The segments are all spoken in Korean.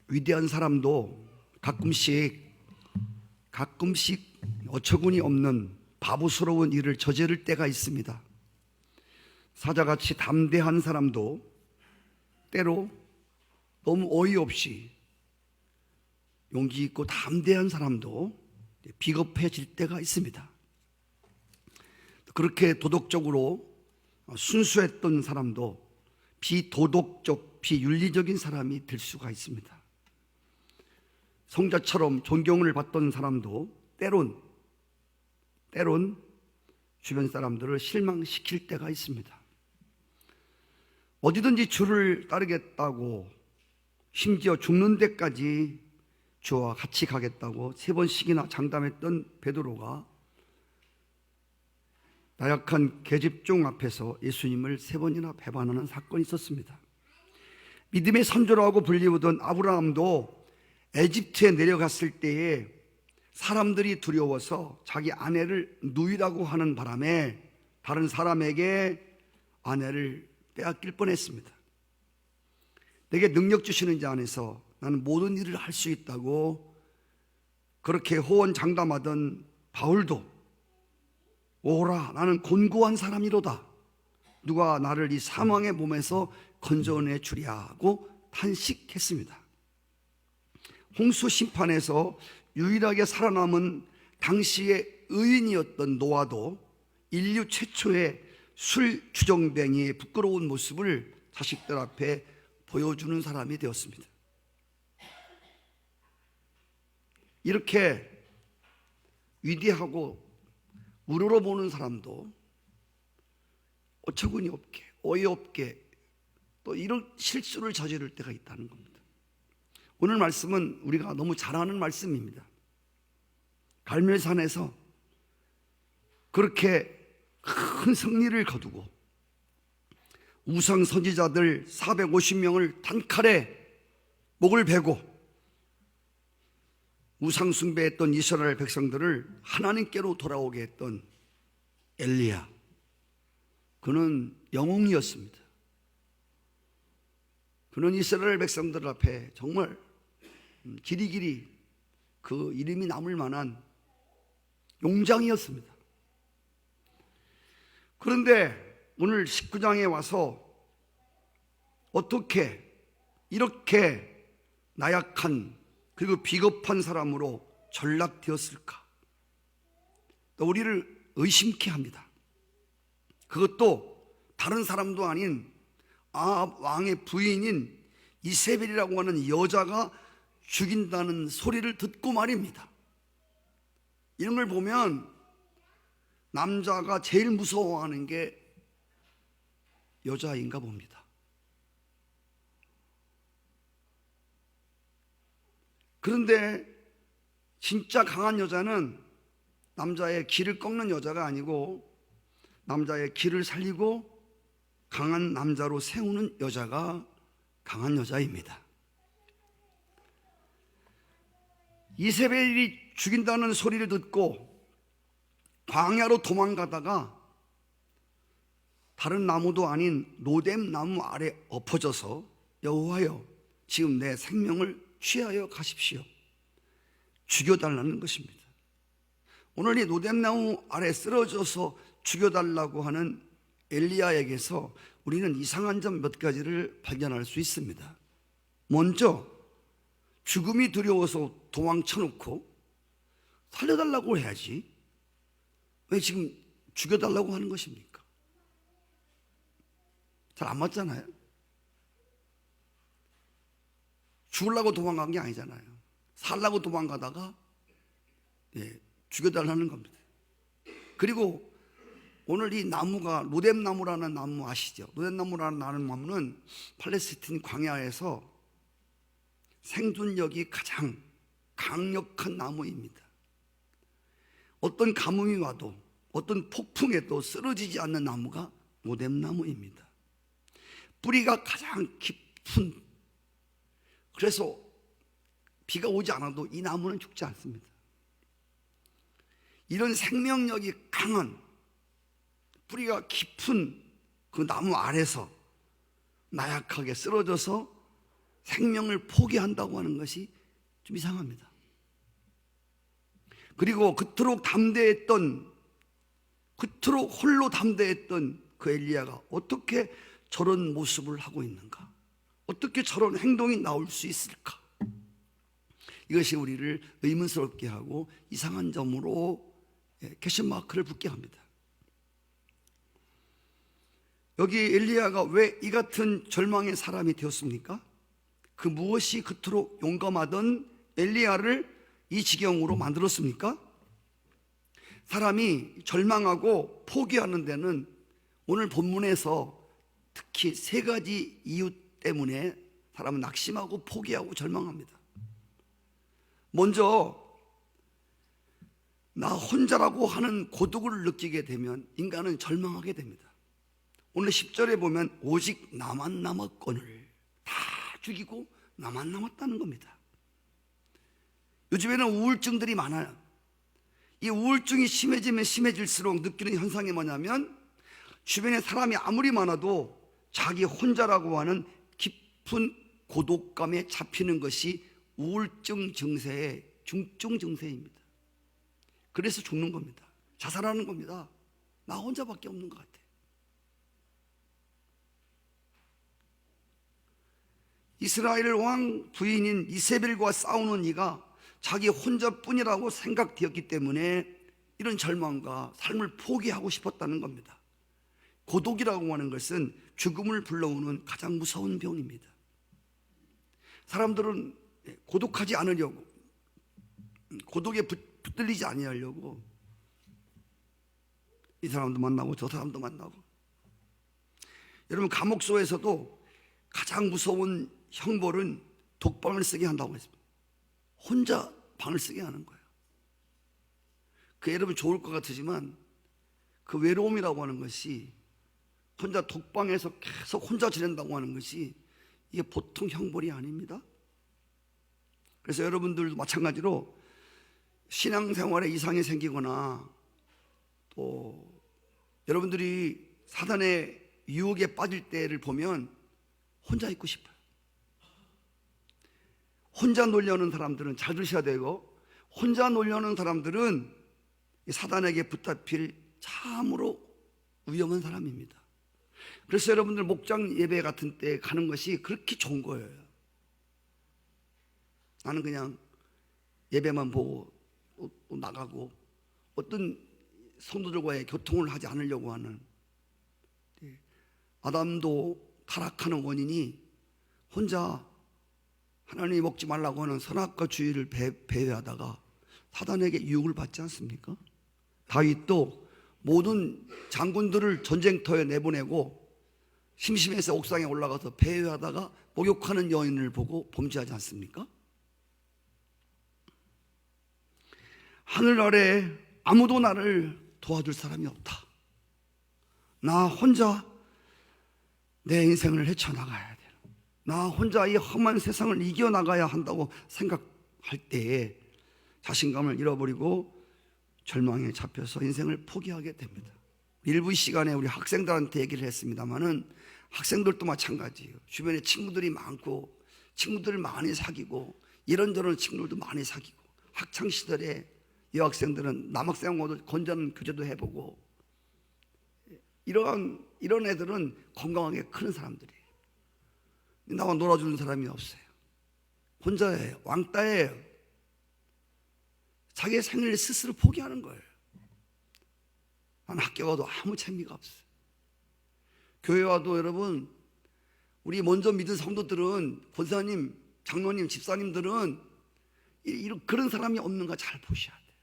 위대한 사람도 가끔씩 어처구니 없는 바보스러운 일을 저지를 때가 있습니다. 사자같이 담대한 사람도 때로 너무 어이없이, 용기 있고 담대한 사람도 비겁해질 때가 있습니다. 그렇게 도덕적으로 순수했던 사람도 비도덕적, 비윤리적인 사람이 될 수가 있습니다. 성자처럼 존경을 받던 사람도 때론 주변 사람들을 실망시킬 때가 있습니다. 어디든지 주를 따르겠다고, 심지어 죽는 데까지 주와 같이 가겠다고 3번씩이나 장담했던 베드로가 나약한 계집종 앞에서 예수님을 3번이나 배반하는 사건이 있었습니다. 믿음의 선조라고 불리우던 아브라함도 에집트에 내려갔을 때에 사람들이 두려워서 자기 아내를 누이라고 하는 바람에 다른 사람에게 아내를 빼앗길 뻔했습니다. 내게 능력 주시는 자 안에서 나는 모든 일을 할 수 있다고 그렇게 호언장담하던 바울도 오라, 나는 곤고한 사람이로다. 누가 나를 이 사망의 몸에서 건져내 주랴고 탄식했습니다. 홍수 심판에서 유일하게 살아남은 당시의 의인이었던 노아도 인류 최초의 술 주정뱅이의 부끄러운 모습을 자식들 앞에 보여주는 사람이 되었습니다. 이렇게 위대하고 우러러보는 사람도 어처구니 없게, 어이없게 또 이런 실수를 저지를 때가 있다는 겁니다. 오늘 말씀은 우리가 너무 잘 아는 말씀입니다. 갈멜산에서 그렇게 큰 승리를 거두고 우상 선지자들 450명을 단칼에 목을 베고 우상 숭배했던 이스라엘 백성들을 하나님께로 돌아오게 했던 엘리야, 그는 영웅이었습니다. 그는 이스라엘 백성들 앞에 정말 길이길이 그 이름이 남을 만한 용장이었습니다. 그런데 오늘 19장에 와서 어떻게 이렇게 나약한 그리고 비겁한 사람으로 전락되었을까? 또 우리를 의심케 합니다. 그것도 다른 사람도 아닌 아합 왕의 부인인 이세벨이라고 하는 여자가 죽인다는 소리를 듣고 말입니다. 이런 걸 보면 남자가 제일 무서워하는 게 여자인가 봅니다. 그런데 진짜 강한 여자는 남자의 기를 꺾는 여자가 아니고 남자의 기를 살리고 강한 남자로 세우는 여자가 강한 여자입니다. 이세벨이 죽인다는 소리를 듣고 광야로 도망가다가 다른 나무도 아닌 로뎀 나무 아래 엎어져서 여호와여, 지금 내 생명을 취하여 가십시오, 죽여달라는 것입니다. 오늘 이 로뎀 나무 아래 쓰러져서 죽여달라고 하는 엘리야에게서 우리는 이상한 점 몇 가지를 발견할 수 있습니다. 먼저 죽음이 두려워서 도망쳐놓고 살려달라고 해야지 왜 지금 죽여달라고 하는 것입니까? 잘 안 맞잖아요. 죽으려고 도망간 게 아니잖아요. 살려고 도망가다가 죽여달라는 겁니다. 그리고 오늘 이 나무가 로뎀 나무라는 나무 아시죠? 로뎀 나무라는 나무는 팔레스틴 광야에서 생존력이 가장 강력한 나무입니다. 어떤 가뭄이 와도 어떤 폭풍에도 쓰러지지 않는 나무가 로뎀 나무입니다. 뿌리가 가장 깊은, 그래서 비가 오지 않아도 이 나무는 죽지 않습니다. 이런 생명력이 강한 뿌리가 깊은 그 나무 아래서 나약하게 쓰러져서 생명을 포기한다고 하는 것이 좀 이상합니다. 그리고 그토록 홀로 담대했던 그 엘리야가 어떻게 저런 모습을 하고 있는가? 어떻게 저런 행동이 나올 수 있을까? 이것이 우리를 의문스럽게 하고 이상한 점으로 퀘스천마크를 붙게 합니다. 여기 엘리야가 왜 이 같은 절망의 사람이 되었습니까? 그 무엇이 그토록 용감하던 엘리야를 이 지경으로 만들었습니까? 사람이 절망하고 포기하는 데는 오늘 본문에서 특히 세 가지 이유 때문에 사람은 낙심하고 포기하고 절망합니다. 먼저 나 혼자라고 하는 고독을 느끼게 되면 인간은 절망하게 됩니다. 오늘 10절에 보면 오직 나만 남았거늘, 다 죽이고 나만 남았다는 겁니다. 요즘에는 우울증들이 많아요. 이 우울증이 심해지면 심해질수록 느끼는 현상이 뭐냐면 주변에 사람이 아무리 많아도 자기 혼자라고 하는 깊은 고독감에 잡히는 것이 우울증 증세의 중증 증세입니다. 그래서 죽는 겁니다. 자살하는 겁니다. 나 혼자밖에 없는 것 같아. 이스라엘 왕 부인인 이세벨과 싸우는 이가 자기 혼자뿐이라고 생각되었기 때문에 이런 절망과 삶을 포기하고 싶었다는 겁니다. 고독이라고 하는 것은 죽음을 불러오는 가장 무서운 병입니다. 사람들은 고독하지 않으려고, 고독에 붙들리지 아니하려고 이 사람도 만나고 저 사람도 만나고. 여러분, 감옥소에서도 가장 무서운 형벌은 독방을 쓰게 한다고 했습니다. 혼자 방을 쓰게 하는 거예요. 그 여러분 좋을 것 같으지만 그 외로움이라고 하는 것이, 혼자 독방에서 계속 혼자 지낸다고 하는 것이 이게 보통 형벌이 아닙니다. 그래서 여러분들도 마찬가지로 신앙생활에 이상이 생기거나 또 여러분들이 사단의 유혹에 빠질 때를 보면 혼자 있고 싶어요. 혼자 놀려는 사람들은 잘 들으셔야 되고, 혼자 놀려는 사람들은 사단에게 붙잡힐 참으로 위험한 사람입니다. 그래서 여러분들 목장 예배 같은 때 가는 것이 그렇게 좋은 거예요. 나는 그냥 예배만 보고 또 나가고 어떤 성도들과의 교통을 하지 않으려고 하는, 아담도 타락하는 원인이 혼자 하나님이 먹지 말라고 하는 선악과 주의를 배회하다가 사단에게 유혹을 받지 않습니까? 다윗도 모든 장군들을 전쟁터에 내보내고 심심해서 옥상에 올라가서 배회하다가 목욕하는 여인을 보고 범죄하지 않습니까? 하늘 아래 아무도 나를 도와줄 사람이 없다. 나 혼자 내 인생을 헤쳐나가야 돼. 나 혼자 이 험한 세상을 이겨나가야 한다고 생각할 때에 자신감을 잃어버리고 절망에 잡혀서 인생을 포기하게 됩니다. 일부 시간에 우리 학생들한테 얘기를 했습니다마는 학생들도 마찬가지예요. 주변에 친구들이 많고 친구들을 많이 사귀고 이런저런 친구들도 많이 사귀고, 학창시절에 여학생들은 남학생하고도 건전 교제도 해보고, 이런 애들은 건강하게 크는 사람들이에요. 나와 놀아주는 사람이 없어요. 혼자예요. 왕따예요. 자기의 생일을 스스로 포기하는 거예요. 난 학교 가도 아무 재미가 없어요. 교회 와도 여러분, 우리 먼저 믿은 성도들은, 권사님, 장로님, 집사님들은 그런 사람이 없는가 잘 보셔야 돼요.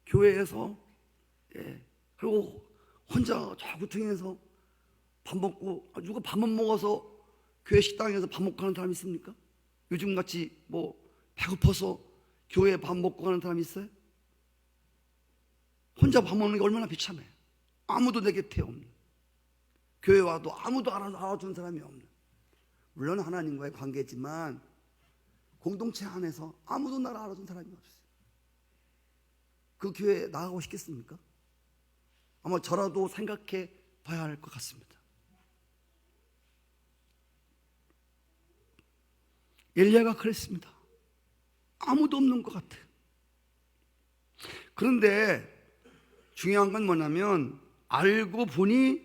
교회에서 그리고 혼자 저 구퉁에서 밥 먹고, 누가 밥만 먹어서 교회 식당에서 밥 먹고 가는 사람 있습니까? 요즘같이 뭐 배고파서 교회에 밥 먹고 가는 사람 있어요? 혼자 밥 먹는 게 얼마나 비참해요. 아무도 내 곁에 없는, 교회 와도 아무도 알아주는 사람이 없는, 물론 하나님과의 관계지만 공동체 안에서 아무도 나를 알아주는 사람이 없어요. 그 교회에 나가고 싶겠습니까? 아마 저라도 생각해 봐야 할 것 같습니다. 엘리야가 그랬습니다. 아무도 없는 것 같아요. 그런데 중요한 건 뭐냐면 알고 보니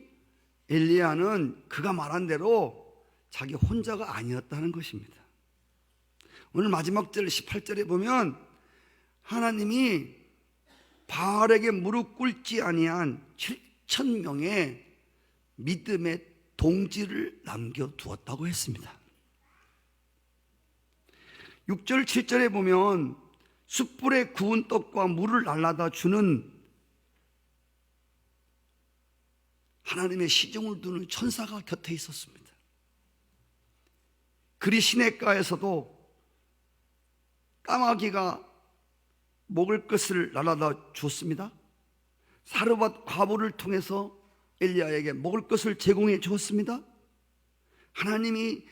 엘리야는 그가 말한 대로 자기 혼자가 아니었다는 것입니다. 오늘 마지막 절 18절에 보면 하나님이 바알에게 무릎 꿇지 아니한 7,000명의 믿음의 동지를 남겨두었다고 했습니다. 6절 7절에 보면 숯불에 구운 떡과 물을 날라다 주는 하나님의 시중을 두는 천사가 곁에 있었습니다. 그리 시냇가에서도 까마귀가 먹을 것을 날아다 주었습니다. 사르밧 과부를 통해서 엘리야에게 먹을 것을 제공해 주었습니다. 하나님이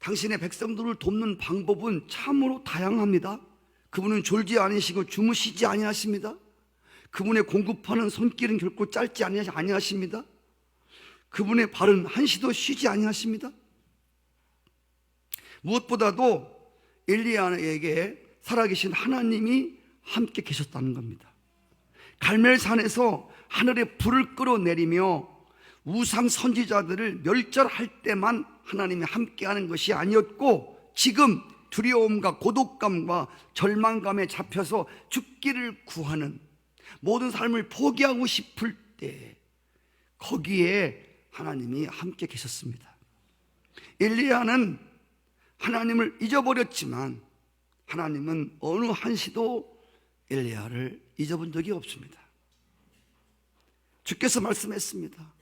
당신의 백성들을 돕는 방법은 참으로 다양합니다. 그분은 졸지 않으시고 주무시지 아니하십니다. 그분의 공급하는 손길은 결코 짧지 아니하십니다. 그분의 발은 한시도 쉬지 아니하십니다. 무엇보다도 엘리야에게 살아계신 하나님이 함께 계셨다는 겁니다. 갈멜산에서 하늘에 불을 끌어내리며 우상 선지자들을 멸절할 때만 하나님이 함께하는 것이 아니었고, 지금 두려움과 고독감과 절망감에 잡혀서 죽기를 구하는 모든 삶을 포기하고 싶을 때 거기에 하나님이 함께 계셨습니다. 엘리야는 하나님을 잊어버렸지만 하나님은 어느 한시도 엘리야를 잊어본 적이 없습니다. 주께서 말씀했습니다.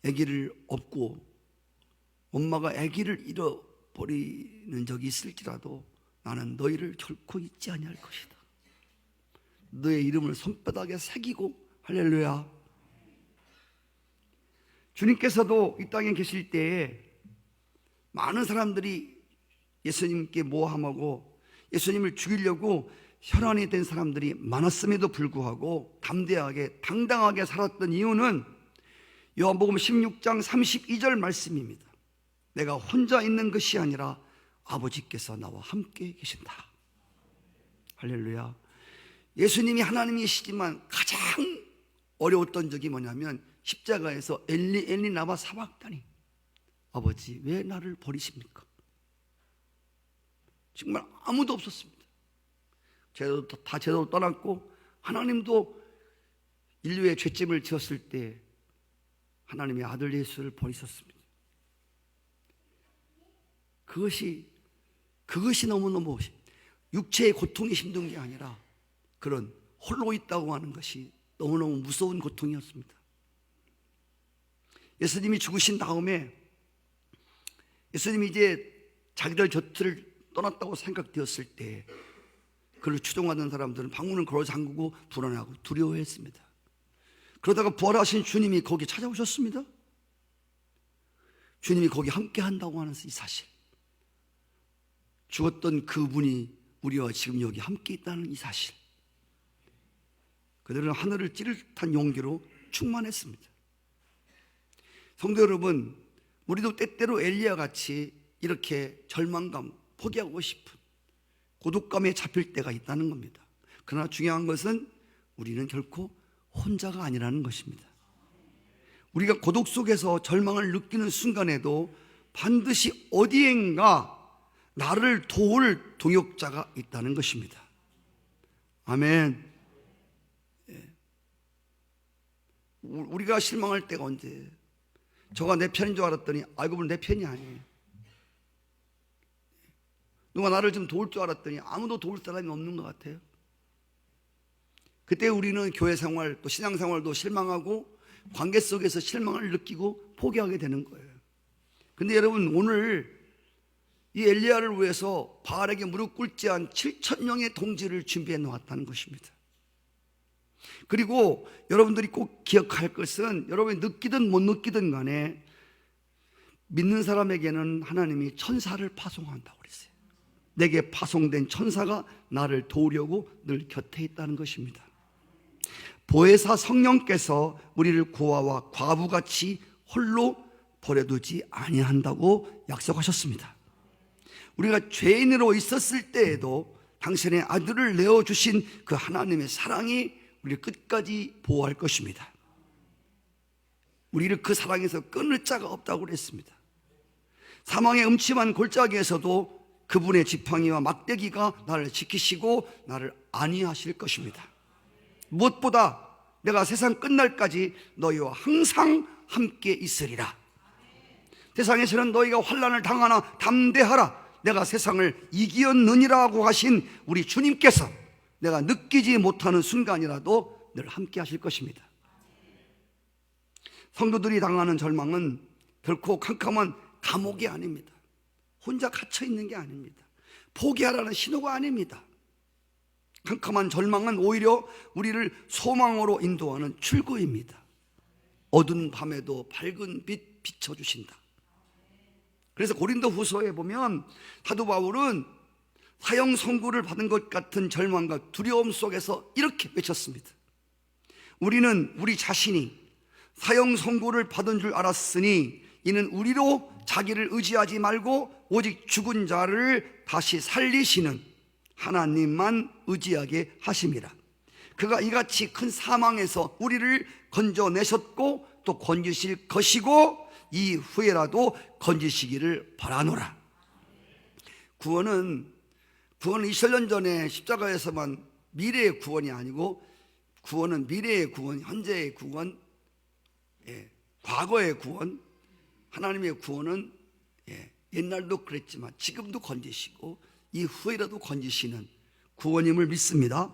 아기를 업고 엄마가 아기를 잃어버리는 적이 있을지라도 나는 너희를 결코 잊지 아니할 것이다. 너의 이름을 손바닥에 새기고, 할렐루야. 주님께서도 이 땅에 계실 때에 많은 사람들이 예수님께 모함하고 예수님을 죽이려고 혈안이 된 사람들이 많았음에도 불구하고 담대하게 당당하게 살았던 이유는 요한복음 16장 32절 말씀입니다. 내가 혼자 있는 것이 아니라 아버지께서 나와 함께 계신다. 할렐루야. 예수님이 하나님이시지만 가장 어려웠던 적이 뭐냐면 십자가에서 엘리 엘리 나마 사박다니, 아버지 왜 나를 버리십니까? 정말 아무도 없었습니다. 다 제대로 떠났고, 하나님도 인류의 죄짐을 지었을 때 하나님의 아들 예수를 버리셨습니다. 그것이 너무너무 육체의 고통이 힘든 게 아니라 그런 홀로 있다고 하는 것이 너무너무 무서운 고통이었습니다. 예수님이 죽으신 다음에 예수님이 이제 자기들 곁을 떠났다고 생각되었을 때 그를 추종하는 사람들은 방문을 걸어 잠그고 불안하고 두려워했습니다. 그러다가 부활하신 주님이 거기 찾아오셨습니다. 주님이 거기 함께 한다고 하는 이 사실, 죽었던 그분이 우리와 지금 여기 함께 있다는 이 사실, 그들은 하늘을 찌를 듯한 용기로 충만했습니다. 성도 여러분, 우리도 때때로 엘리야 같이 이렇게 절망감, 포기하고 싶은 고독감에 잡힐 때가 있다는 겁니다. 그러나 중요한 것은 우리는 결코 혼자가 아니라는 것입니다. 우리가 고독 속에서 절망을 느끼는 순간에도 반드시 어디엔가 나를 도울 동역자가 있다는 것입니다. 아멘. 우리가 실망할 때가 언제예요? 저가 내 편인 줄 알았더니 알고 보면 내 편이 아니에요. 누가 나를 좀 도울 줄 알았더니 아무도 도울 사람이 없는 것 같아요. 그때 우리는 교회 생활 또 신앙 생활도 실망하고 관계 속에서 실망을 느끼고 포기하게 되는 거예요. 근데 여러분, 오늘 이 엘리야를 위해서 바알에게 무릎 꿇지 않은 7,000명의 동지를 준비해 놓았다는 것입니다. 그리고 여러분들이 꼭 기억할 것은, 여러분이 느끼든 못 느끼든 간에 믿는 사람에게는 하나님이 천사를 파송한다고 그랬어요. 내게 파송된 천사가 나를 도우려고 늘 곁에 있다는 것입니다. 보혜사 성령께서 우리를 고아와 과부같이 홀로 버려두지 아니한다고 약속하셨습니다. 우리가 죄인으로 있었을 때에도 당신의 아들을 내어주신 그 하나님의 사랑이 우리를 끝까지 보호할 것입니다. 우리를 그 사랑에서 끊을 자가 없다고 그랬습니다. 사망의 음침한 골짜기에서도 그분의 지팡이와 막대기가 나를 지키시고 나를 안위하실 것입니다. 무엇보다 내가 세상 끝날까지 너희와 항상 함께 있으리라. 세상에서는 너희가 환난을 당하나 담대하라. 내가 세상을 이기었느니라고 하신 우리 주님께서 내가 느끼지 못하는 순간이라도 늘 함께 하실 것입니다. 성도들이 당하는 절망은 결코 캄캄한 감옥이 아닙니다. 혼자 갇혀 있는 게 아닙니다. 포기하라는 신호가 아닙니다. 캄캄한 절망은 오히려 우리를 소망으로 인도하는 출구입니다. 어두운 밤에도 밝은 빛 비춰주신다. 그래서 고린도 후서에 보면 사도 바울은 사형 선고를 받은 것 같은 절망과 두려움 속에서 이렇게 외쳤습니다. 우리는 우리 자신이 사형 선고를 받은 줄 알았으니 이는 우리로 자기를 의지하지 말고 오직 죽은 자를 다시 살리시는 하나님만 의지하게 하심이라. 그가 이같이 큰 사망에서 우리를 건져내셨고 또 건지실 것이고 이후에라도 건지시기를 바라노라. 구원은 2000년 전에 십자가에서만 미래의 구원이 아니고, 구원은 미래의 구원, 현재의 구원, 과거의 구원, 하나님의 구원은 옛날도 그랬지만 지금도 건지시고 이후에라도 건지시는 구원임을 믿습니다.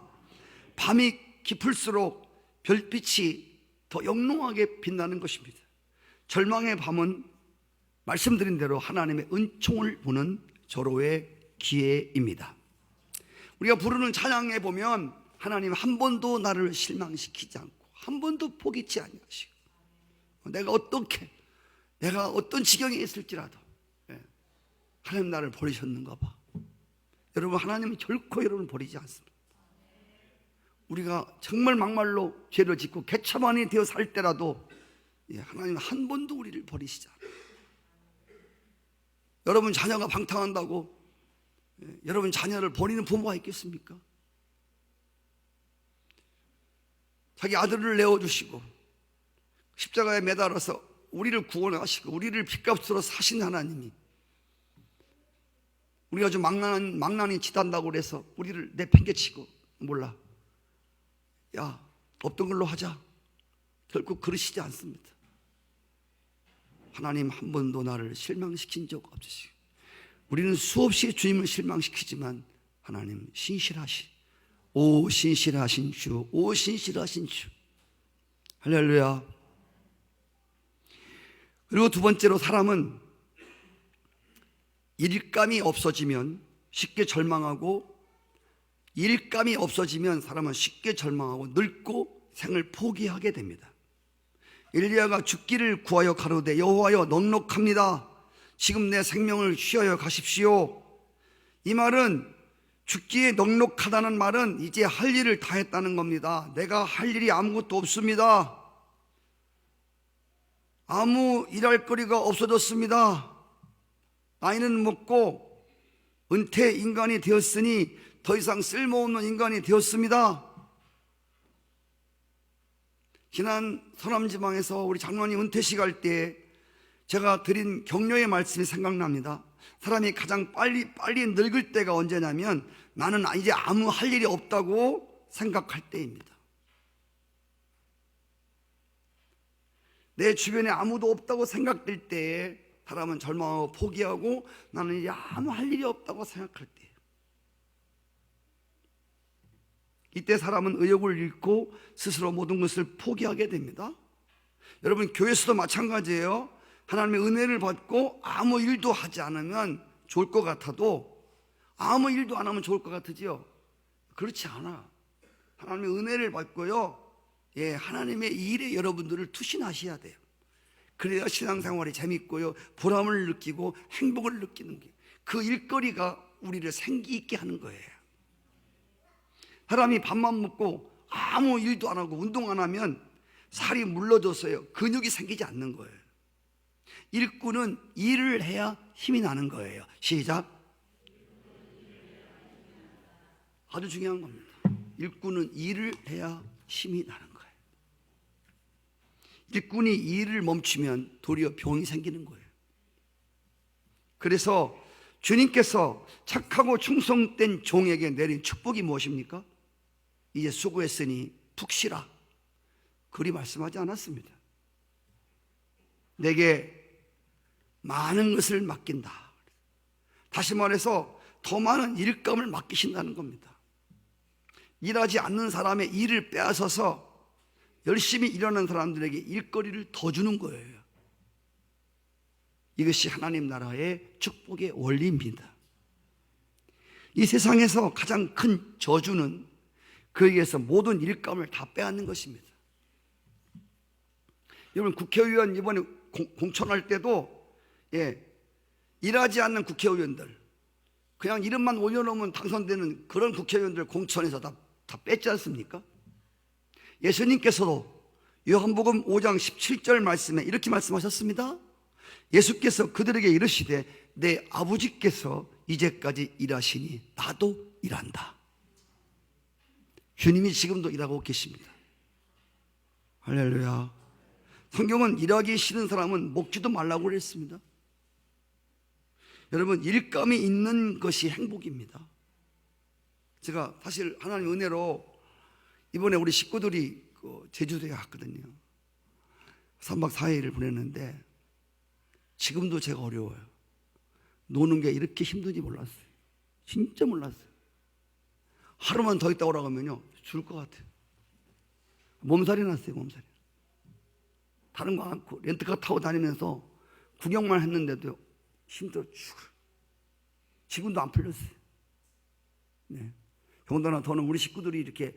밤이 깊을수록 별빛이 더 영롱하게 빛나는 것입니다. 절망의 밤은 말씀드린 대로 하나님의 은총을 보는 절호의 기회입니다. 우리가 부르는 찬양에 보면 하나님 한 번도 나를 실망시키지 않고 한 번도 포기치 아니하시고, 내가 어떤 지경에 있을지라도 하나님 나를 버리셨는가 봐. 여러분, 하나님은 결코 여러분을 버리지 않습니다. 우리가 정말 막말로 죄를 짓고 개차반이 되어 살 때라도 하나님은 한 번도 우리를 버리시지 않아요. 여러분 자녀가 방탕한다고 여러분 자녀를 버리는 부모가 있겠습니까? 자기 아들을 내어주시고 십자가에 매달아서 우리를 구원하시고 우리를 핏값으로 사신 하나님이 우리가 좀 망나니 짓한다고 그래서 우리를 내팽개치고, 몰라, 야 없던 걸로 하자, 결국 그러시지 않습니다. 하나님 한 번도 나를 실망시킨 적 없으시고, 우리는 수없이 주님을 실망시키지만 하나님 신실하신, 오 신실하신 주, 오 신실하신 주. 할렐루야. 그리고 두 번째로, 사람은 일감이 없어지면 쉽게 절망하고, 일감이 없어지면 사람은 쉽게 절망하고 늙고 생을 포기하게 됩니다. 엘리야가 죽기를 구하여 가로되 여호와여 넉넉합니다. 지금 내 생명을 쉬어여 가십시오. 이 말은, 죽기에 넉넉하다는 말은 이제 할 일을 다 했다는 겁니다. 내가 할 일이 아무것도 없습니다. 아무 일할 거리가 없어졌습니다. 나이는 먹고 은퇴 인간이 되었으니 더 이상 쓸모없는 인간이 되었습니다. 지난 서남지방에서 우리 장로님 은퇴식 할 때 제가 드린 격려의 말씀이 생각납니다. 사람이 가장 빨리 늙을 때가 언제냐면, 나는 이제 아무 할 일이 없다고 생각할 때입니다. 내 주변에 아무도 없다고 생각될 때에 사람은 절망하고 포기하고, 나는 이제 아무 할 일이 없다고 생각할 때, 이때 사람은 의욕을 잃고 스스로 모든 것을 포기하게 됩니다. 여러분, 교회에서도 마찬가지예요. 하나님의 은혜를 받고 아무 일도 하지 않으면 좋을 것 같아도, 아무 일도 안 하면 좋을 것 같으지요? 그렇지 않아. 하나님의 은혜를 받고요, 하나님의 일에 여러분들을 투신하셔야 돼요. 그래야 신앙생활이 재밌고요, 보람을 느끼고 행복을 느끼는 게, 그 일거리가 우리를 생기 있게 하는 거예요. 사람이 밥만 먹고 아무 일도 안 하고 운동 안 하면 살이 물러져서요, 근육이 생기지 않는 거예요. 일꾼은 일을 해야 힘이 나는 거예요. 시작. 아주 중요한 겁니다. 일꾼은 일을 해야 힘이 나는 거예요. 일꾼이 일을 멈추면 도리어 병이 생기는 거예요. 그래서 주님께서 착하고 충성된 종에게 내린 축복이 무엇입니까? 이제 수고했으니 푹 쉬라. 그리 말씀하지 않았습니다. 내게 많은 것을 맡긴다. 다시 말해서 더 많은 일감을 맡기신다는 겁니다. 일하지 않는 사람의 일을 빼앗아서 열심히 일하는 사람들에게 일거리를 더 주는 거예요. 이것이 하나님 나라의 축복의 원리입니다. 이 세상에서 가장 큰 저주는 그에게서 모든 일감을 다 빼앗는 것입니다. 여러분, 국회의원 이번에 공천할 때도 일하지 않는 국회의원들, 그냥 이름만 올려놓으면 당선되는 그런 국회의원들 공천에서 다 뺐지 않습니까? 예수님께서도 요한복음 5장 17절 말씀에 이렇게 말씀하셨습니다. 예수께서 그들에게 이르시되 내 아버지께서 이제까지 일하시니 나도 일한다. 주님이 지금도 일하고 계십니다. 할렐루야. 성경은 일하기 싫은 사람은 먹지도 말라고 그랬습니다. 여러분, 일감이 있는 것이 행복입니다. 제가 사실 하나님 은혜로 이번에 우리 식구들이 제주도에 갔거든요. 3박 4일을 보냈는데 지금도 제가 어려워요. 노는 게 이렇게 힘든지 몰랐어요. 진짜 몰랐어요. 하루만 더 있다 오라고 하면요 죽을 것 같아요. 몸살이 났어요. 몸살이. 다른 거 않고 렌트카 타고 다니면서 구경만 했는데도 힘들어 죽어요. 지금도 안 풀렸어요. 네. 더군다나 저는 우리 식구들이 이렇게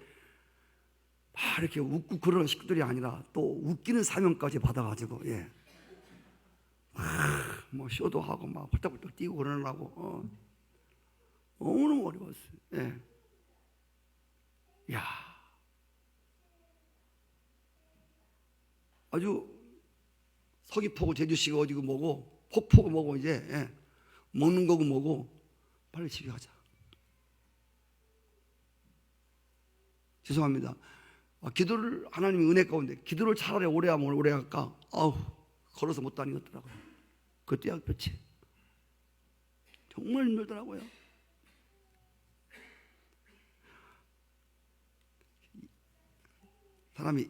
막 이렇게 웃고 그러는 식구들이 아니라 또 웃기는 사명까지 받아가지고, 뭐 쇼도 하고 막 펄떡펄떡 뛰고 그러느라고 너무 어려웠어요. 야, 아주 서귀포고 제주시가 어디고 뭐고 폭포고 뭐고 이제 먹는 거고 뭐고 빨리 집에 가자. 죄송합니다. 기도를 하나님의 은혜 가운데 기도를 차라리 오래 하면 오래 할까? 걸어서 못 다니겠더라고요. 그 떼약볕이 정말 힘들더라고요. 사람이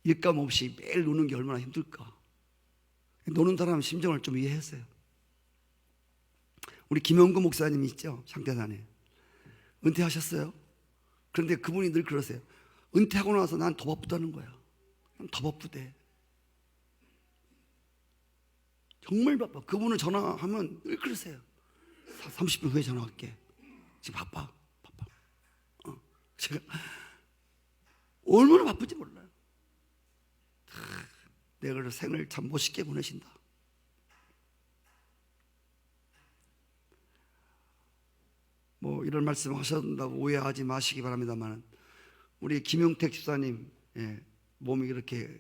일감 없이 매일 노는 게 얼마나 힘들까? 노는 사람 심정을 좀 이해했어요. 우리 김영구 목사님 있죠? 상태산에 은퇴하셨어요. 그런데 그분이 늘 그러세요. 은퇴하고 나서 난 더 바쁘다는 거야. 난 더 바쁘대. 정말 바빠. 그분을 전화하면 늘 그러세요. 30분 후에 전화할게. 지금 바빠. 제가 얼마나 바쁜지 몰라요. 내가 생을 참 멋있게 보내신다. 뭐 이런 말씀 하셨다고 오해하지 마시기 바랍니다만, 우리 김용택 집사님 몸이 그렇게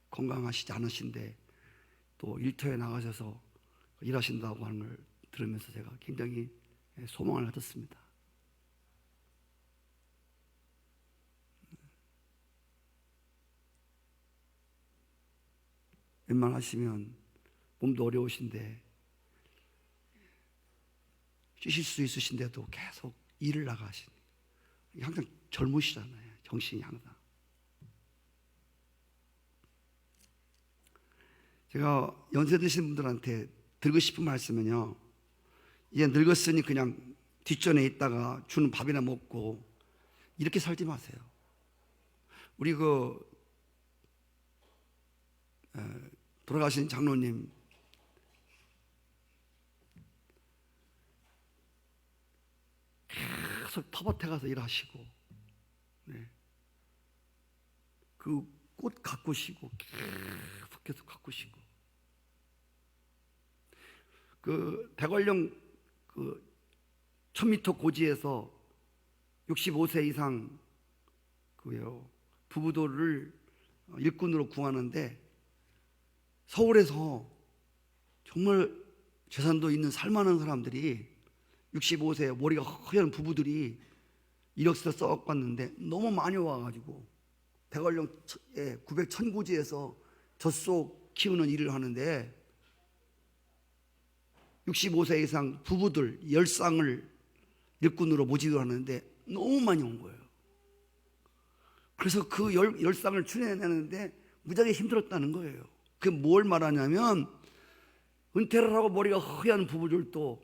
건강하시지 않으신데 또 일터에 나가셔서 일하신다고 하는 걸 들으면서 제가 굉장히 소망을 가졌습니다. 웬만하시면 몸도 어려우신데 쉬실 수 있으신데도 계속 일을 나가시니 항상 젊으시잖아요. 정신이 항상. 제가 연세 드신 분들한테 드리고 싶은 말씀은요, 이제 늙었으니 그냥 뒷전에 있다가 주는 밥이나 먹고 이렇게 살지 마세요. 우리 돌아가신 장로님 계속 텃밭에 가서 일하시고, 그 꽃 가꾸시고 계속 가꾸시고, 그 대관령 그 1000m 고지에서 65세 이상 부부들을 일꾼으로 구하는데, 서울에서 정말 재산도 있는 살만한 사람들이 65세 머리가 허연 부부들이 이력서 써갖고 왔는데 너무 많이 와가지고 대관령 900 천구지에서 젖소 키우는 일을 하는데 65세 이상 부부들 10쌍을 일꾼으로 모집을 하는데 너무 많이 온 거예요. 그래서 그 10쌍을 추려내는데 무지하게 힘들었다는 거예요. 그게 뭘 말하냐면 은퇴를 하고 머리가 허연 부부들도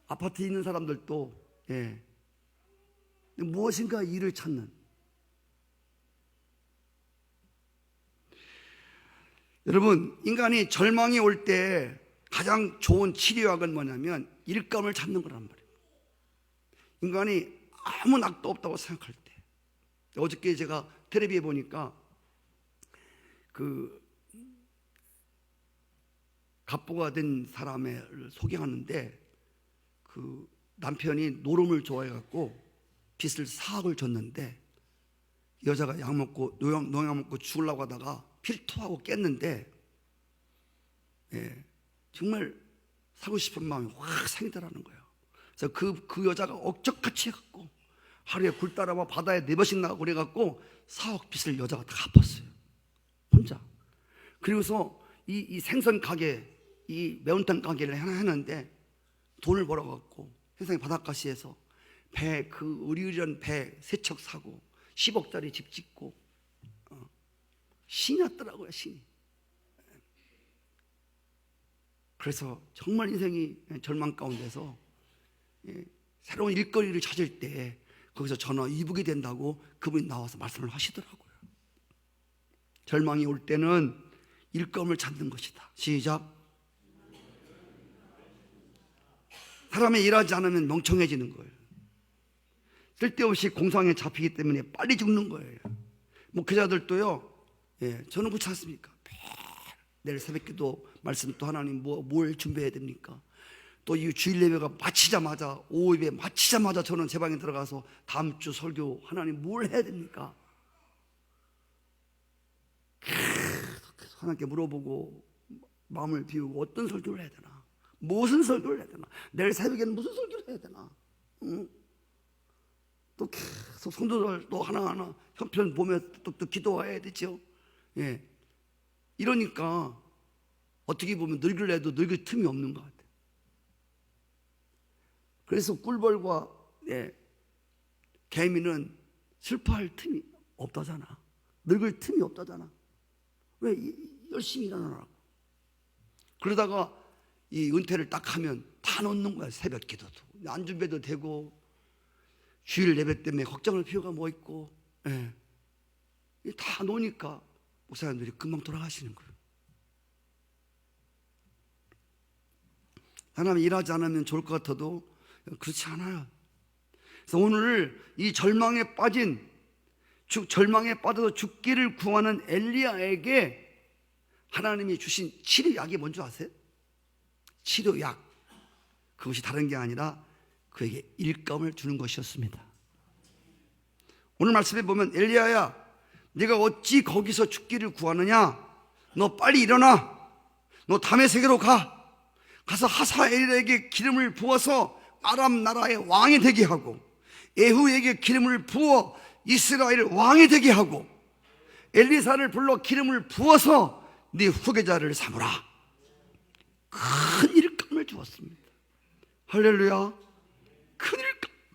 아파트에 있는 사람들도 무엇인가 일을 찾는, 여러분 인간이 절망이 올 때 가장 좋은 치료약은 뭐냐면 일감을 찾는 거란 말이에요. 인간이 아무 낙도 없다고 생각할 때, 어저께 제가 텔레비에 보니까 그 갑부가 된 사람을 소개하는데 그 남편이 노름을 좋아해갖고 빚을 4억을 줬는데 여자가 약 먹고 농약 먹고 죽으려고 하다가 필토하고 깼는데 정말 사고 싶은 마음이 확 생기더라는 거예요. 그래서 그 여자가 억적같이 해갖고 하루에 굴 따라와 바다에 4번씩 나가고 그래갖고 4억 빚을 여자가 다 갚았어요, 혼자. 그리고서 이 생선 가게, 이 매운탕 가게를 하나 했는데 돈을 벌어갖고 세상에 바닷가시에서 배, 그 으리으리한 배 3척 사고 10억짜리 집 짓고 신이었더라고요, 신이. 그래서 정말 인생이 절망 가운데서 새로운 일거리를 찾을 때 거기서 전화 이북이 된다고 그분이 나와서 말씀을 하시더라고요. 절망이 올 때는 일감을 찾는 것이다. 시작. 사람이 일하지 않으면 멍청해지는 거예요. 쓸데없이 공상에 잡히기 때문에 빨리 죽는 거예요. 목회자들도요, 저는 그렇지 않습니까? 내일 새벽기도 말씀 또 하나님 뭘 준비해야 됩니까? 또 이 주일 예배가 마치자마자, 오후 예배 마치자마자 저는 제 방에 들어가서 다음 주 설교 하나님 뭘 해야 됩니까? 하나님께 물어보고 마음을 비우고 어떤 설교를 해야 되나, 무슨 설교를 해야 되나, 내일 새벽에는 무슨 설교를 해야 되나, 또 계속 성도들 또 하나하나 형편 보며 또 기도해야 되죠. 이러니까 어떻게 보면 늙을래도 늙을 틈이 없는 것 같아요. 그래서 꿀벌과 개미는 슬퍼할 틈이 없다잖아. 늙을 틈이 없다잖아. 왜? 열심히 일하느라고. 그러다가 이 은퇴를 딱 하면 다 놓는 거야. 새벽 기도도 안 준비해도 되고, 주일 예배 때문에 걱정할 필요가 뭐 있고, 다 놓으니까 목사님들이 금방 돌아가시는 거예요. 사람이 일하지 않으면 좋을 것 같아도 그렇지 않아요. 그래서 오늘 이 절망에 빠져서 죽기를 구하는 엘리야에게 하나님이 주신 치료약이 뭔지 아세요? 치료약. 그것이 다른 게 아니라 그에게 일감을 주는 것이었습니다. 오늘 말씀에 보면 엘리야야, 네가 어찌 거기서 죽기를 구하느냐? 너 빨리 일어나. 너 다메섹으로 가서 하사엘에게 기름을 부어서 아람 나라의 왕이 되게 하고, 에후에게 기름을 부어 이스라엘 왕이 되게 하고, 엘리사를 불러 기름을 부어서 네 후계자를 삼으라. 큰 일감을 주었습니다. 할렐루야. 큰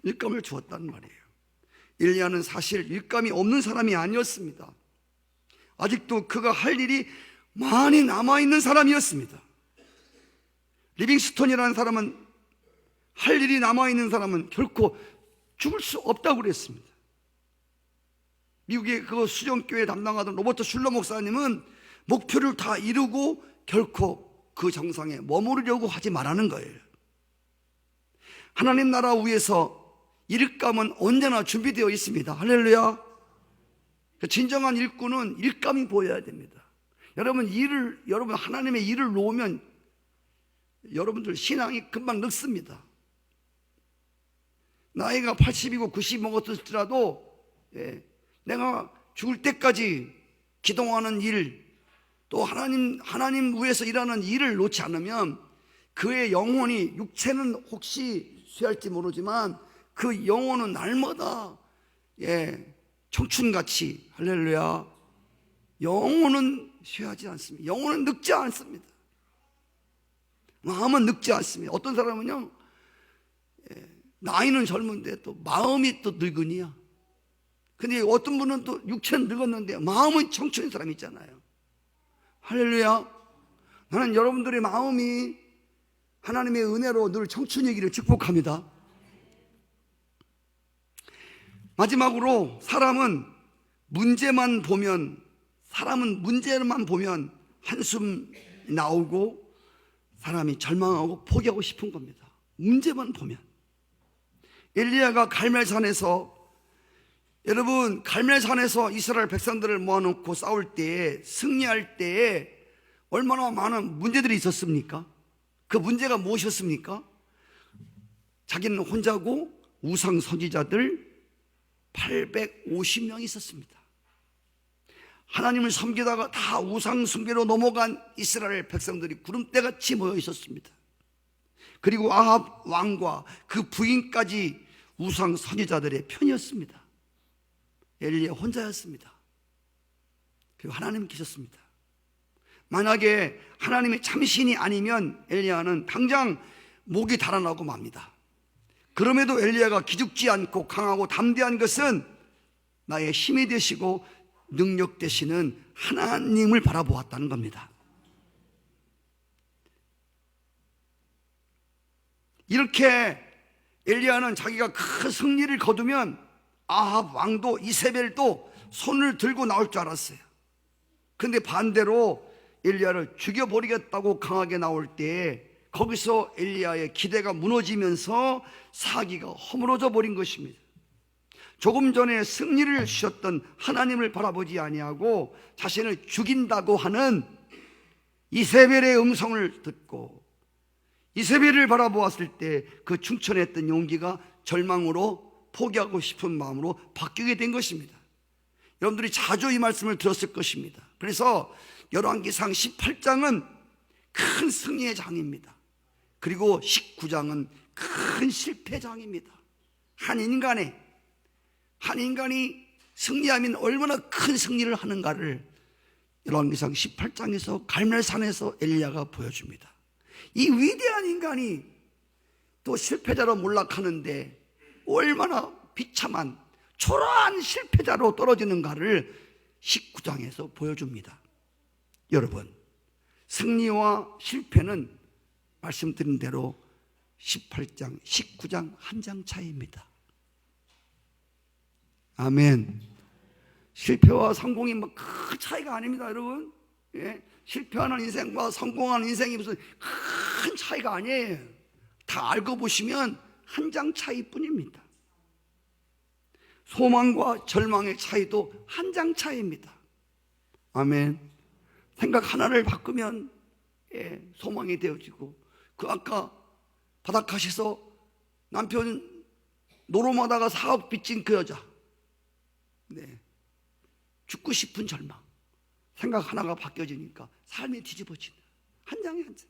일감을 주었단 말이에요. 엘리야는 사실 일감이 없는 사람이 아니었습니다. 아직도 그가 할 일이 많이 남아있는 사람이었습니다. 리빙스톤이라는 사람은 할 일이 남아있는 사람은 결코 죽을 수 없다고 그랬습니다. 미국의 그 수정교회 담당하던 로버트 슐러 목사님은 목표를 다 이루고 결코 그 정상에 머무르려고 하지 말라는 거예요. 하나님 나라 위에서 일감은 언제나 준비되어 있습니다. 할렐루야. 진정한 일꾼은 일감이 보여야 됩니다. 여러분 하나님의 일을 놓으면 여러분들 신앙이 금방 늙습니다. 나이가 80이고 90 먹었을지라도 내가 죽을 때까지 기도하는 일, 또 하나님 위해서 일하는 일을 놓지 않으면 그의 영혼이, 육체는 혹시 쇠할지 모르지만 그 영혼은 날마다 청춘같이, 할렐루야, 영혼은 쉬하지 않습니다. 영혼은 늙지 않습니다. 마음은 늙지 않습니다. 어떤 사람은요, 나이는 젊은데 또 마음이 또 늙은이야. 근데 어떤 분은 또 육체는 늙었는데 마음은 청춘인 사람이 있잖아요. 할렐루야. 나는 여러분들의 마음이 하나님의 은혜로 늘 청춘이기를 축복합니다. 마지막으로 사람은 문제만 보면 한숨 나오고 사람이 절망하고 포기하고 싶은 겁니다. 문제만 보면. 엘리야가 갈멜산에서, 여러분, 갈멜산에서 이스라엘 백성들을 모아놓고 싸울 때에, 승리할 때에 얼마나 많은 문제들이 있었습니까? 그 문제가 무엇이었습니까? 자기는 혼자고 우상 선지자들 850명 있었습니다. 하나님을 섬기다가 다 우상 숭배로 넘어간 이스라엘 백성들이 구름대같이 모여 있었습니다. 그리고 아합 왕과 그 부인까지 우상 선지자들의 편이었습니다. 엘리야 혼자였습니다. 그리고 하나님 계셨습니다. 만약에 하나님의 참신이 아니면 엘리야는 당장 목이 달아나고 맙니다. 그럼에도 엘리야가 기죽지 않고 강하고 담대한 것은 나의 힘이 되시고 능력 되시는 하나님을 바라보았다는 겁니다. 이렇게 엘리야는 자기가 큰 승리를 거두면 아합 왕도 이세벨도 손을 들고 나올 줄 알았어요. 근데 반대로 엘리야를 죽여버리겠다고 강하게 나올 때 거기서 엘리야의 기대가 무너지면서 사기가 허물어져 버린 것입니다. 조금 전에 승리를 주셨던 하나님을 바라보지 아니하고 자신을 죽인다고 하는 이세벨의 음성을 듣고 이세벨을 바라보았을 때 그 충천했던 용기가 절망으로 포기하고 싶은 마음으로 바뀌게 된 것입니다. 여러분들이 자주 이 말씀을 들었을 것입니다. 그래서 열왕기상 18장은 큰 승리의 장입니다. 그리고 19장은 큰 실패의 장입니다. 한 인간이 승리하면 얼마나 큰 승리를 하는가를 열왕기상 18장에서 갈멜산에서 엘리야가 보여줍니다. 이 위대한 인간이 또 실패자로 몰락하는데 얼마나 비참한 초라한 실패자로 떨어지는가를 19장에서 보여줍니다. 여러분, 승리와 실패는 말씀드린 대로 18장, 19장 한 장 차이입니다. 아멘. 실패와 성공이 큰 차이가 아닙니다, 여러분. 실패하는 인생과 성공하는 인생이 무슨 큰 차이가 아니에요. 다 알고 보시면 한 장 차이뿐입니다. 소망과 절망의 차이도 한 장 차이입니다. 아멘. 생각 하나를 바꾸면 소망이 되어지고, 그 아까 바닷가시서 남편 노름하다가 사업 빚진 그 여자, 죽고 싶은 절망, 생각 하나가 바뀌어지니까 삶이 뒤집어진다. 한 장에 한 장.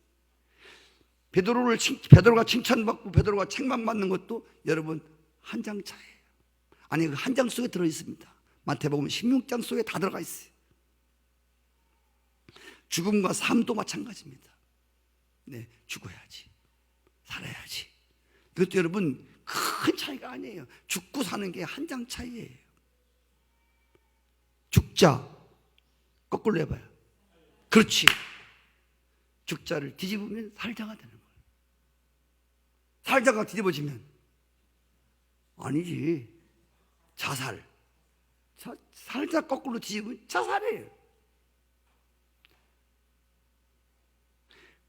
베드로가 칭찬받고 베드로가 책망받는 것도 여러분 한 장 차이에요. 아니, 그 한 장 속에 들어있습니다. 마태복음 16장 속에 다 들어가 있어요. 죽음과 삶도 마찬가지입니다. 죽어야지, 살아야지. 그것도 여러분 큰 차이가 아니에요. 죽고 사는 게 한 장 차이예요. 죽자, 거꾸로 해봐요. 그렇지. 죽자를 뒤집으면 살자가 되는 거예요. 살자가 뒤집어지면 아니지, 자살. 살자 거꾸로 뒤집으면 자살이에요.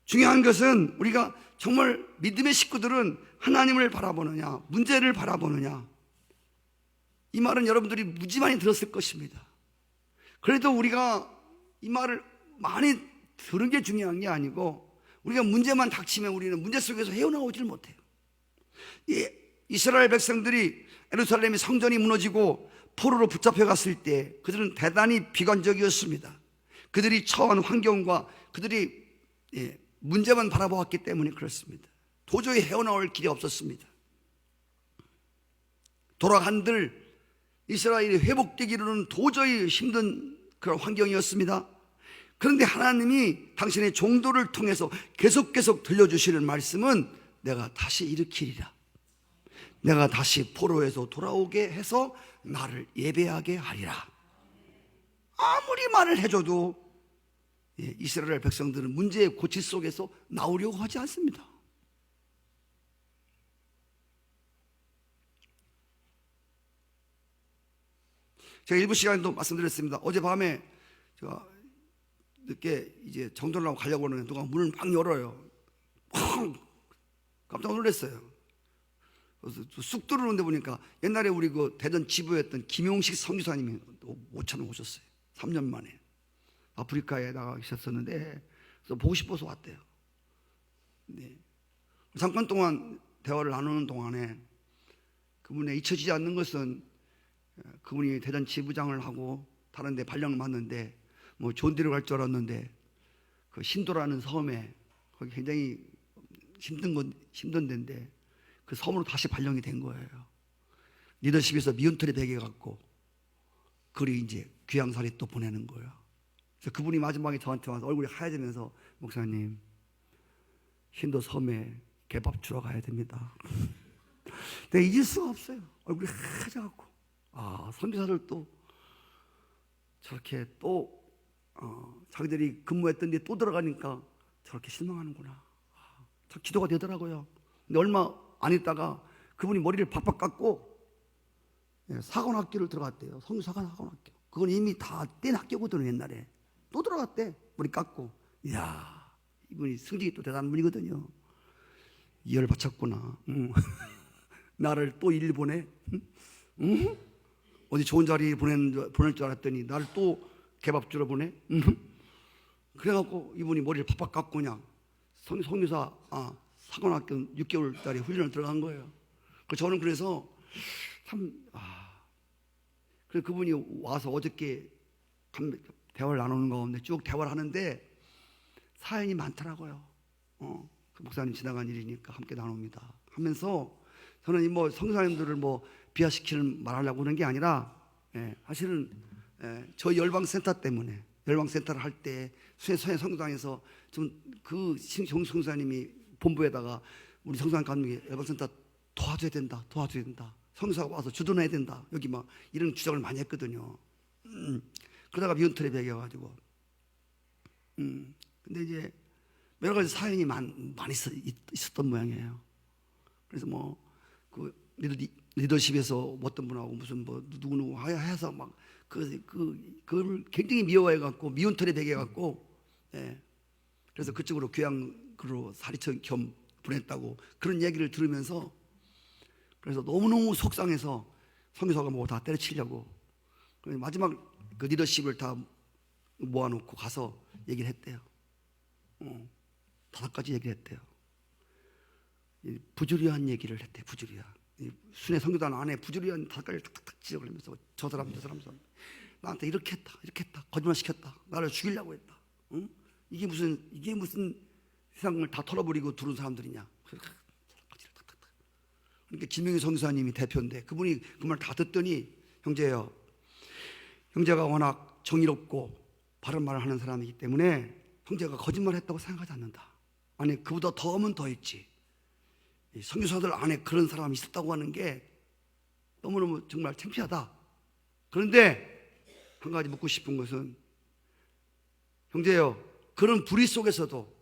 중요한 것은 우리가 정말 믿음의 식구들은 하나님을 바라보느냐, 문제를 바라보느냐, 이 말은 여러분들이 무지 많이 들었을 것입니다. 그래도 우리가 이 말을 많이 들은 게 중요한 게 아니고, 우리가 문제만 닥치면 우리는 문제 속에서 헤어나오질 못해요. 이스라엘 백성들이 예루살렘의 성전이 무너지고 포로로 붙잡혀 갔을 때 그들은 대단히 비관적이었습니다. 그들이 처한 환경과 그들이 문제만 바라보았기 때문에 그렇습니다. 도저히 헤어나올 길이 없었습니다. 돌아간들 이스라엘이 회복되기로는 도저히 힘든 그런 환경이었습니다. 그런데 하나님이 당신의 종도를 통해서 계속 들려주시는 말씀은 내가 다시 일으키리라. 내가 다시 포로에서 돌아오게 해서 나를 예배하게 하리라. 아무리 말을 해줘도 이스라엘 백성들은 문제의 고치 속에서 나오려고 하지 않습니다. 제가 일부 시간에도 말씀드렸습니다. 어젯밤에 제가 늦게 이제 정돈을 하고 가려고 하는데 누가 문을 막 열어요. 깜짝 놀랐어요. 그래서 쑥 들어오는데 보니까 옛날에 우리 그 대전 지부였던 김용식 선교사님이 오천원 오셨어요. 3년 만에 아프리카에 나가 계셨었는데 그래서 보고 싶어서 왔대요. 네. 잠깐 동안 대화를 나누는 동안에 그분의 잊혀지지 않는 것은 그분이 대전 지부장을 하고 다른 데 발령을 받는데 뭐 좋은 데로 갈 줄 알았는데 그 신도라는 섬에 거기 굉장히 힘든 데인데 그 섬으로 다시 발령이 된 거예요. 리더십에서 미운털이 베개 갖고 그리 이제 귀향살이 또 보내는 거예요. 그래서 그분이 마지막에 저한테 와서 얼굴이 하얘지면서 목사님 신도 섬에 개밥 주러 가야 됩니다. 내가 잊을 수가 없어요. 얼굴이 하얘져갖고 선교사를 또 저렇게 또 자기들이 근무했던 데 또 들어가니까 저렇게 실망하는구나. 저 기도가 되더라고요. 근데 얼마 안 있다가 그분이 머리를 박박 깎고 사관학교를 들어갔대요. 성사관학교. 그건 이미 다 뗀 학교거든요. 옛날에 또 들어갔대. 머리 깎고. 이야, 이분이 성직이 또 대단한 분이거든요. 이열 바쳤구나. 나를 또 일본에 어디 좋은 자리 보낼 줄 알았더니 나를 또 개밥 주러 보내. 그래갖고 이분이 머리를 팍팍 깎고 그냥 성교사 사관학교 6개월짜리 훈련을 들어간 거예요. 저는 그래서 그래서 그분이 와서 어저께 대화를 나누는 가운데 쭉 대화를 하는데 사연이 많더라고요. 그 목사님 지나간 일이니까 함께 나눕니다. 하면서 저는 이 뭐 성사님들을 뭐 비하시키는 말하려고 하는 게 아니라 사실은 저희 열방센터 때문에 열방센터를 할 때 수해 성교당에서 좀 그 정성사님이 본부에다가 우리 성산 감독이 열방센터 도와줘야 된다. 성사가 와서 주도해야 된다. 여기 막 이런 주장을 많이 했거든요. 그러다가 미운털에 베겨가지고 근데 이제 여러 가지 사연이 많이 있었던 모양이에요. 그래서 뭐 그 리더십에서 어떤 분하고 무슨 뭐 누구 해서 막 그걸 굉장히 미워해갖고 미운털에 베겨갖고 그래서 그쪽으로 교양으로 사리처 겸 보냈다고 그런 얘기를 들으면서 그래서 너무너무 속상해서 선교사가 뭐 다 때려치려고 마지막 그 리더십을 다 모아놓고 가서 얘기를 했대요. 5가지 얘기를 했대요. 부주리한 얘기를 했대요. 부주리한 순회 선교단 안에 부주리한 5가지를 탁탁탁 지적하면서 저 사람 나한테 이렇게 했다 거짓말 시켰다 나를 죽이려고 했다. 이게 무슨 세상을 다 털어버리고 들어온 사람들이냐. 그러니까 김영희 선교사님이 대표인데 그분이 그 말 다 듣더니 형제예요. 형제가 워낙 정의롭고 바른 말을 하는 사람이기 때문에 형제가 거짓말했다고 생각하지 않는다. 아니 그보다 더 하면 더 있지. 선교사들 안에 그런 사람이 있었다고 하는 게 너무너무 정말 창피하다. 그런데 한 가지 묻고 싶은 것은 형제요, 그런 불의 속에서도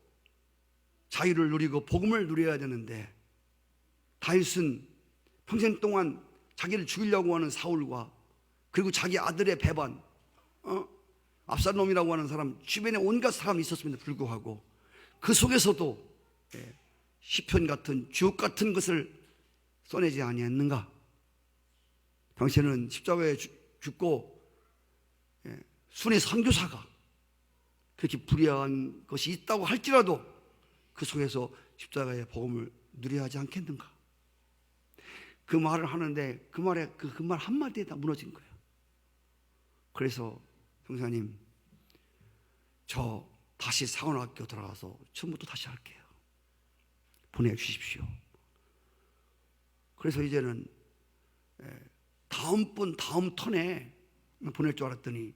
자유를 누리고 복음을 누려야 되는데 다윗은 평생 동안 자기를 죽이려고 하는 사울과 그리고 자기 아들의 배반, 압살롬이라고 하는 사람, 주변에 온갖 사람이 있었음에도 불구하고 그 속에서도 시편 같은 주옥 같은 것을 써내지 아니했는가? 당신은 십자가에 죽고 순회 선교사가 그렇게 불의한 것이 있다고 할지라도 그 속에서 십자가의 복음을 누려야 하지 않겠는가? 그 말을 하는데 그 말 한마디에 다 무너진 거예요. 그래서 형사님, 저 다시 사관학교 들어가서 처음부터 다시 할게요. 보내주십시오. 그래서 이제는 다음번 다음 턴에 보낼 줄 알았더니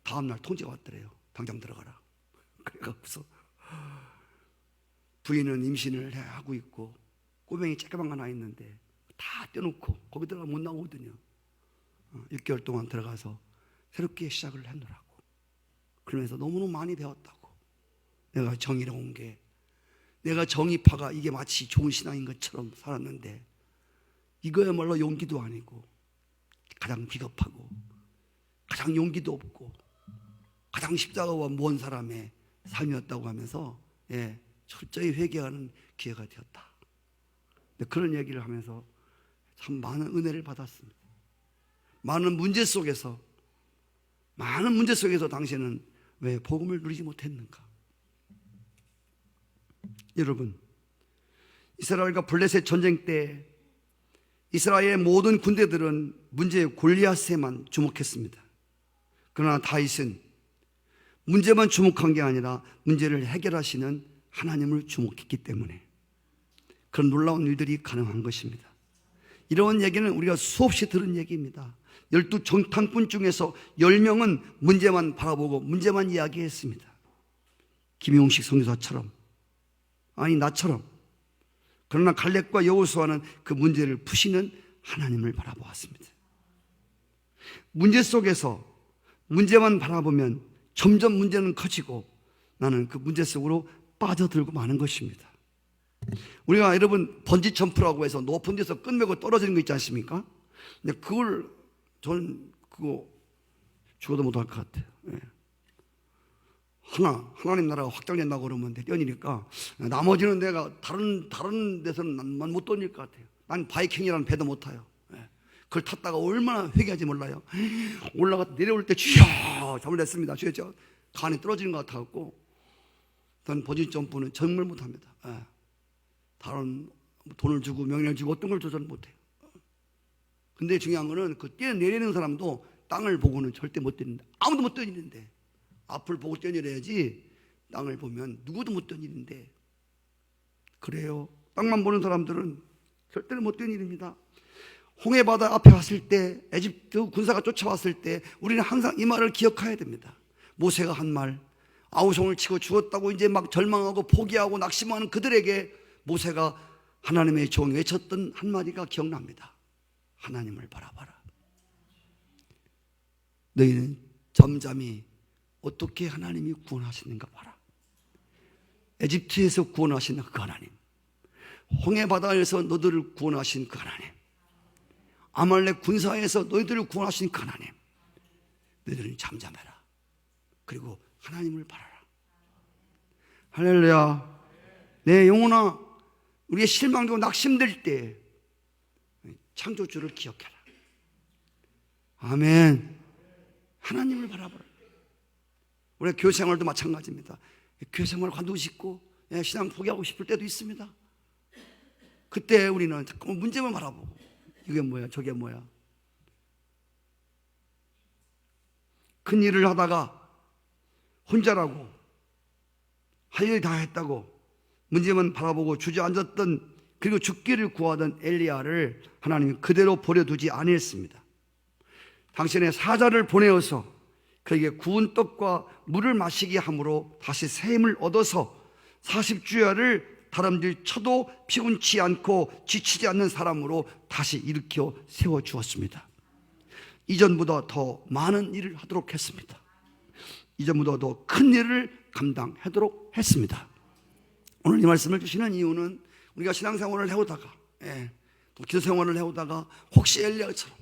다음날 통지가 왔더래요. 당장 들어가라. 그래갖고서 부인은 임신을 하고 있고 꼬맹이 쬐끄만 하나 있는데 다 떼놓고 거기 들어가 못 나오거든요. 6개월 동안 들어가서 새롭게 시작을 해놓으라고. 그러면서 너무너무 많이 배웠다고. 내가 정의로운 게, 내가 정의파가 이게 마치 좋은 신앙인 것처럼 살았는데 이거야말로 용기도 아니고 가장 비겁하고 가장 용기도 없고 가장 십자가와 먼 사람의 삶이었다고 하면서 철저히 회개하는 기회가 되었다. 그런 얘기를 하면서 참 많은 은혜를 받았습니다. 많은 문제 속에서 당신은 왜 복음을 누리지 못했는가? 여러분, 이스라엘과 블레셋 전쟁 때 이스라엘의 모든 군대들은 문제의 골리앗에만 주목했습니다. 그러나 다윗은 문제만 주목한 게 아니라 문제를 해결하시는 하나님을 주목했기 때문에 그런 놀라운 일들이 가능한 것입니다. 이런 얘기는 우리가 수없이 들은 얘기입니다. 12 정탐꾼 중에서 10명은 문제만 바라보고 문제만 이야기했습니다. 김용식 선교사처럼, 아니 나처럼. 그러나 갈렙과 여호수아는 그 문제를 푸시는 하나님을 바라보았습니다. 문제 속에서 문제만 바라보면 점점 문제는 커지고 나는 그 문제 속으로 빠져들고 마는 것입니다. 우리가 여러분 번지 점프라고 해서 높은 데서 끈매고 떨어지는 거 있지 않습니까? 근데 그걸 저는 그거 죽어도 못할 것 같아요. 하나님 나라가 확장된다고 그러면 뛰어니까 나머지는 내가 다른 데서는 난 못 뛰어닐 것 같아요. 난 바이킹이라는 배도 못 타요. 그걸 탔다가 얼마나 회개하지 몰라요. 올라가 내려올 때 주여 잠을 냈습니다. 주여 저 간이 떨어지는 것 같아갖고 전 번지 점프는 정말 못합니다. 다른 돈을 주고 명령을 주고 어떤 걸 저는 못해요. 근데 중요한 거는 그 뛰어내리는 사람도 땅을 보고는 절대 못 뛰는데, 아무도 못 뛰는데 앞을 보고 뛰어내려야지. 땅을 보면 누구도 못 뛰는데, 그래요. 땅만 보는 사람들은 절대로 못 뛰어내립니다. 홍해 바다 앞에 왔을 때, 에집트 군사가 쫓아왔을 때 우리는 항상 이 말을 기억해야 됩니다. 모세가 한 말, 아우성을 치고 죽었다고 이제 막 절망하고 포기하고 낙심하는 그들에게 모세가 하나님의 종 외쳤던 한마디가 기억납니다. 하나님을 바라봐라. 너희는 잠잠히 어떻게 하나님이 구원하시는가 봐라. 에집트에서 구원하신 그 하나님, 홍해 바다에서 너희들을 구원하신 그 하나님, 아말렉 군사에서 너희들을 구원하신 그 하나님, 너희들은 잠잠해라. 그리고 하나님을 바라라. 할렐루야. 내 영혼아, 우리의 실망되고 낙심될 때 창조주를 기억해라. 아멘. 하나님을 바라보라. 우리 교회 생활도 마찬가지입니다. 교회 생활을 관두고 싶고 신앙 포기하고 싶을 때도 있습니다. 그때 우리는 잠깐만 문제만 바라보고 이게 뭐야 저게 뭐야, 큰 일을 하다가 혼자라고 할 일 다 했다고 문제만 바라보고 주저앉았던, 그리고 죽기를 구하던 엘리야를 하나님이 그대로 버려두지 아니했습니다. 당신의 사자를 보내어서 그에게 구운 떡과 물을 마시게 함으로 다시 새 힘을 얻어서 40주야를 다람쥐 쳐도 피곤치 않고 지치지 않는 사람으로 다시 일으켜 세워주었습니다. 이전보다 더 많은 일을 하도록 했습니다. 이전보다 더 큰 일을 감당하도록 했습니다. 오늘 이 말씀을 주시는 이유는 우리가 신앙생활을 해오다가 또 기도생활을 해오다가 혹시 엘리야처럼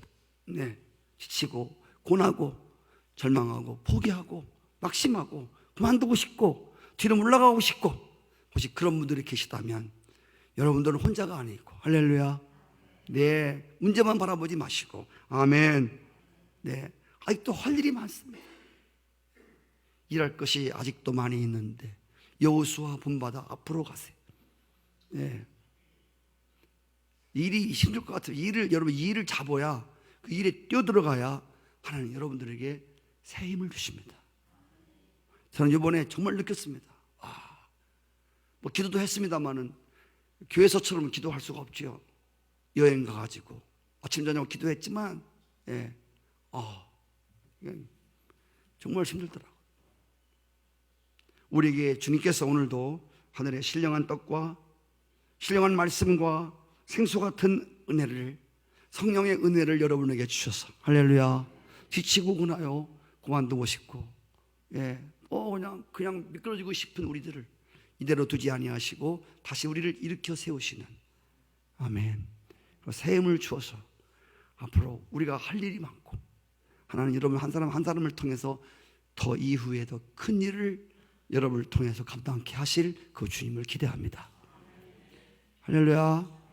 지치고 고나고 절망하고 포기하고 낙심하고 그만두고 싶고 뒤로 물러가고 싶고 혹시 그런 분들이 계시다면 여러분들은 혼자가 아니고, 할렐루야. 문제만 바라보지 마시고, 아멘. 아직도 할 일이 많습니다. 일할 것이 아직도 많이 있는데 여호수아 본받아 앞으로 가세요. 일이 힘들 것 같아요. 여러분 이 일을 잡아야, 그 일에 뛰어들어가야 하나님 여러분들에게 새 힘을 주십니다. 저는 이번에 정말 느꼈습니다. 뭐 기도도 했습니다만은 교회에서처럼 기도할 수가 없지요. 여행 가가지고 아침 저녁 기도했지만 정말 힘들더라고요. 우리에게 주님께서 오늘도 하늘의 신령한 떡과 신령한 말씀과 생수 같은 은혜를, 성령의 은혜를 여러분에게 주셔서 할렐루야, 지치고 그나요 그만두고 싶고 그냥 미끄러지고 싶은 우리들을 이대로 두지 아니하시고 다시 우리를 일으켜 세우시는, 아멘, 새 힘을 주어서 앞으로 우리가 할 일이 많고 하나님 여러분 한 사람 한 사람을 통해서 더 이후에 더 큰 일을 여러분을 통해서 감당케 하실 그 주님을 기대합니다. 할렐루야.